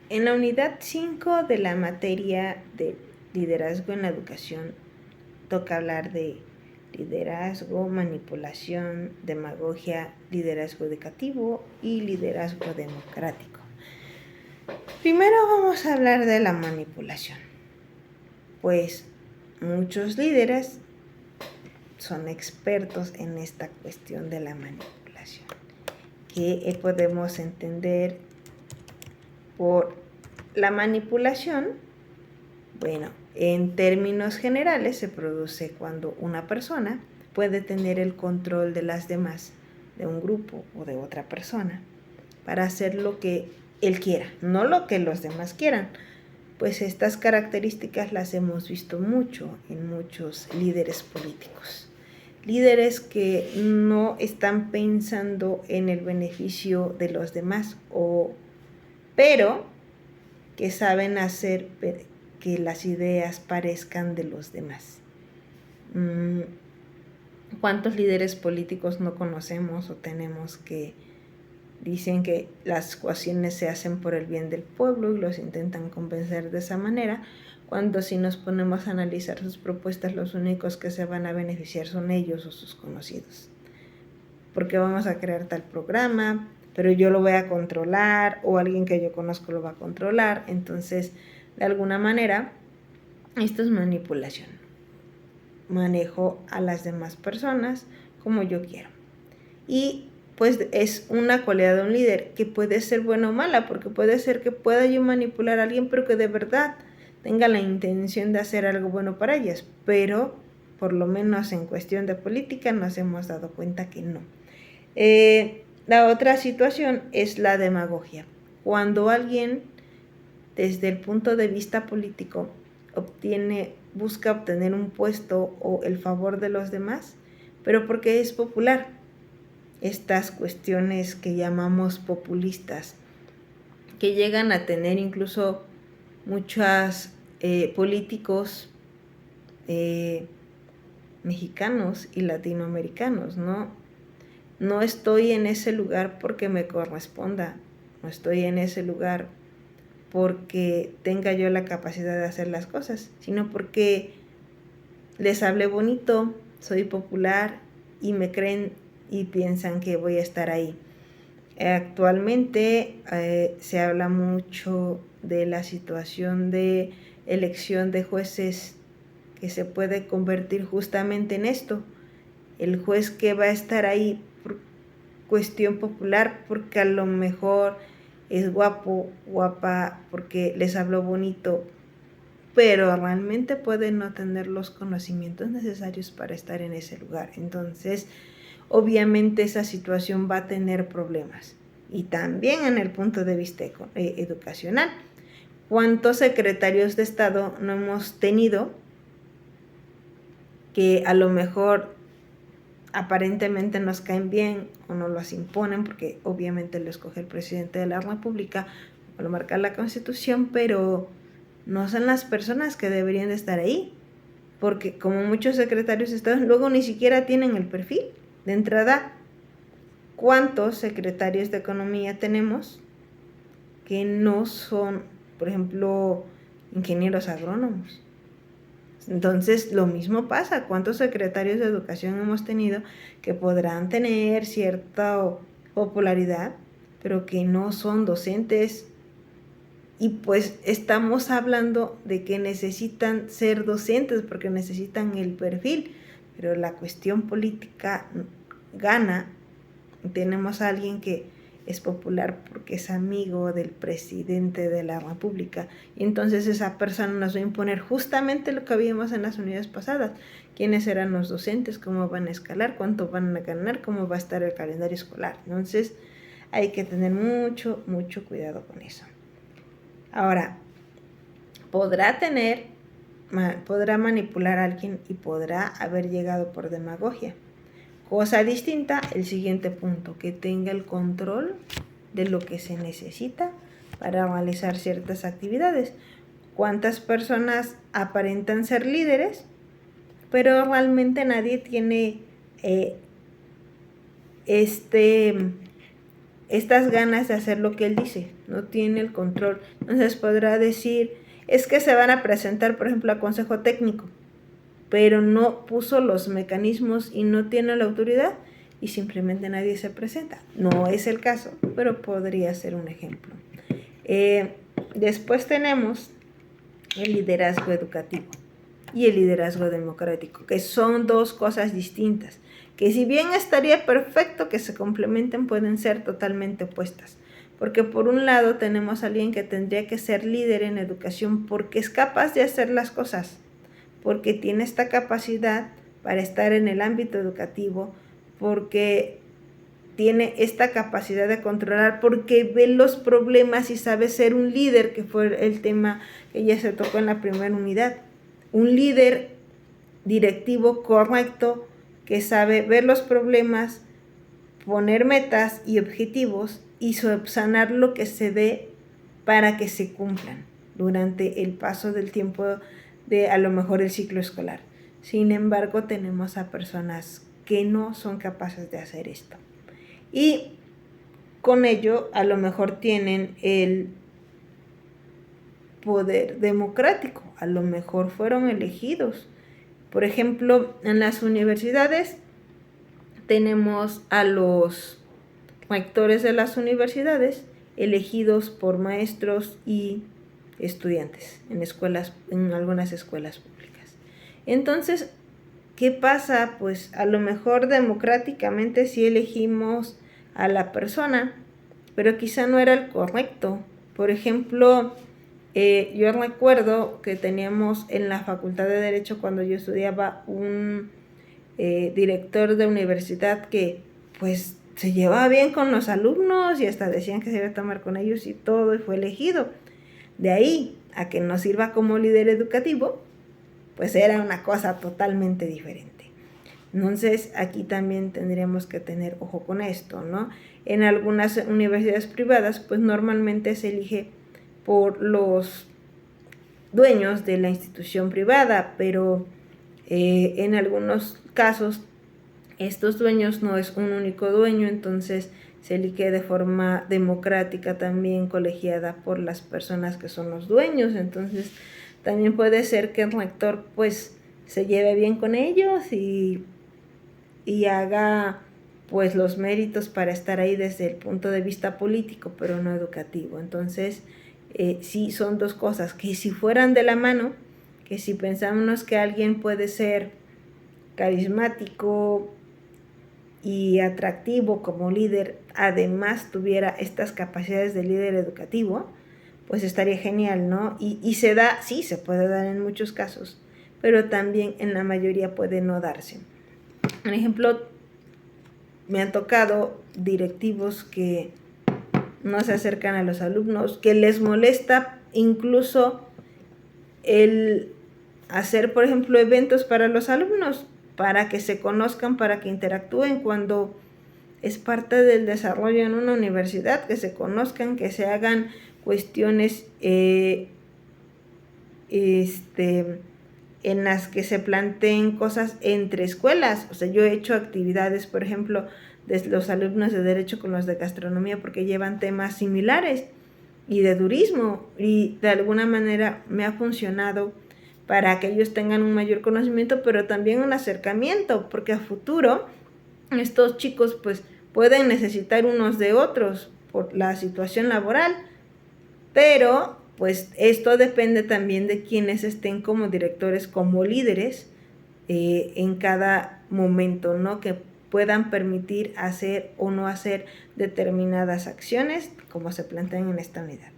En la unidad 5 de la materia de liderazgo en la educación toca hablar de liderazgo, manipulación, demagogia, liderazgo educativo y liderazgo democrático. Primero vamos a hablar de la manipulación. Pues muchos líderes son expertos en esta cuestión de la manipulación. ¿Qué podemos entender por la manipulación? Bueno, en términos generales se produce cuando una persona puede tener el control de las demás, de un grupo o de otra persona, para hacer lo que él quiera, no lo que los demás quieran. Pues estas características las hemos visto mucho en muchos líderes políticos. Líderes que no están pensando en el beneficio de los demás, pero que saben hacer que las ideas parezcan de los demás. ¿Cuántos líderes políticos no conocemos o tenemos que dicen que las ecuaciones se hacen por el bien del pueblo y los intentan convencer de esa manera, cuando si nos ponemos a analizar sus propuestas, los únicos que se van a beneficiar son ellos o sus conocidos? Porque vamos a crear tal programa, pero yo lo voy a controlar, o alguien que yo conozco lo va a controlar. Entonces, de alguna manera, esto es manipulación. Manejo a las demás personas como yo quiero. Y pues es una cualidad de un líder que puede ser buena o mala, porque puede ser que pueda yo manipular a alguien, pero que de verdad tenga la intención de hacer algo bueno para ellas, pero por lo menos en cuestión de política nos hemos dado cuenta que no. La otra situación es la demagogia. Cuando alguien, desde el punto de vista político, busca obtener un puesto o el favor de los demás, pero porque es popular. Estas cuestiones que llamamos populistas, que llegan a tener incluso muchos políticos mexicanos y latinoamericanos, No estoy en ese lugar porque me corresponda, no estoy en ese lugar porque tenga yo la capacidad de hacer las cosas, sino porque les hablé bonito, soy popular y me creen y piensan que voy a estar ahí. Actualmente se habla mucho de la situación de elección de jueces que se puede convertir justamente en esto. El juez que va a estar ahí por cuestión popular, porque a lo mejor es guapo, guapa, porque les habló bonito, pero realmente puede no tener los conocimientos necesarios para estar en ese lugar. Entonces, obviamente esa situación va a tener problemas. Y también en el punto de vista educacional. ¿Cuántos secretarios de Estado no hemos tenido que a lo mejor aparentemente nos caen bien o nos los imponen, porque obviamente lo escoge el presidente de la República o lo marca la Constitución, pero no son las personas que deberían de estar ahí? Porque como muchos secretarios de Estado luego ni siquiera tienen el perfil de entrada. ¿Cuántos secretarios de Economía tenemos que no son, por ejemplo, ingenieros agrónomos? Entonces, lo mismo pasa. ¿Cuántos secretarios de Educación hemos tenido que podrán tener cierta popularidad, pero que no son docentes? Y pues estamos hablando de que necesitan ser docentes porque necesitan el perfil, pero la cuestión política gana. Tenemos a alguien que es popular porque es amigo del presidente de la República, y entonces esa persona nos va a imponer justamente lo que vimos en las unidades pasadas: quiénes serán los docentes, cómo van a escalar, cuánto van a ganar, cómo va a estar el calendario escolar. Entonces hay que tener mucho cuidado con eso. Ahora, podrá manipular a alguien y podrá haber llegado por demagogia. Cosa distinta, el siguiente punto: que tenga el control de lo que se necesita para realizar ciertas actividades. ¿Cuántas personas aparentan ser líderes, pero realmente nadie tiene estas ganas de hacer lo que él dice? no tiene el control. Entonces podrá decir, es que se van a presentar, por ejemplo, a consejo técnico, pero no puso los mecanismos y no tiene la autoridad y simplemente nadie se presenta. No es el caso, pero podría ser un ejemplo. Después tenemos el liderazgo educativo y el liderazgo democrático, que son dos cosas distintas, que si bien estaría perfecto que se complementen, pueden ser totalmente opuestas. Porque por un lado tenemos a alguien que tendría que ser líder en educación porque es capaz de hacer las cosas, porque tiene esta capacidad para estar en el ámbito educativo, porque tiene esta capacidad de controlar, porque ve los problemas y sabe ser un líder, que fue el tema que ya se tocó en la primera unidad. Un líder directivo correcto que sabe ver los problemas, poner metas y objetivos y subsanar lo que se dé para que se cumplan durante el paso del tiempo de a lo mejor el ciclo escolar. Sin embargo, tenemos a personas que no son capaces de hacer esto. Y con ello a lo mejor tienen el poder democrático, a lo mejor fueron elegidos. Por ejemplo, en las universidades tenemos a los rectores de las universidades elegidos por maestros y estudiantes en algunas escuelas públicas. Entonces, ¿qué pasa? Pues a lo mejor democráticamente sí elegimos a la persona, pero quizá no era el correcto. Por ejemplo, yo recuerdo que teníamos en la Facultad de Derecho, cuando yo estudiaba, un director de universidad que pues se llevaba bien con los alumnos y hasta decían que se iba a tomar con ellos y todo, y fue elegido. De ahí a que nos sirva como líder educativo, pues era una cosa totalmente diferente. Entonces, aquí también tendríamos que tener ojo con esto, ¿no? En algunas universidades privadas, pues normalmente se elige por los dueños de la institución privada, pero en algunos casos estos dueños no es un único dueño, entonces se elige de forma democrática también, colegiada por las personas que son los dueños. Entonces también puede ser que el rector pues se lleve bien con ellos y haga pues los méritos para estar ahí desde el punto de vista político, pero no educativo. Entonces sí, son dos cosas que si fueran de la mano, que si pensamos que alguien puede ser carismático y atractivo como líder, además tuviera estas capacidades de líder educativo, pues estaría genial, ¿no? Y se da, sí, se puede dar en muchos casos, pero también en la mayoría puede no darse. Por ejemplo, me han tocado directivos que no se acercan a los alumnos, que les molesta incluso el hacer, por ejemplo, eventos para los alumnos, para que se conozcan, para que interactúen, cuando es parte del desarrollo en una universidad, que se conozcan, que se hagan cuestiones en las que se planteen cosas entre escuelas. O sea, yo he hecho actividades, por ejemplo, de los alumnos de Derecho con los de Gastronomía, porque llevan temas similares, y de turismo, y de alguna manera me ha funcionado para que ellos tengan un mayor conocimiento, pero también un acercamiento, porque a futuro estos chicos pues pueden necesitar unos de otros por la situación laboral, pero pues esto depende también de quienes estén como directores, como líderes en cada momento, ¿no? Que puedan permitir hacer o no hacer determinadas acciones como se plantean en esta unidad.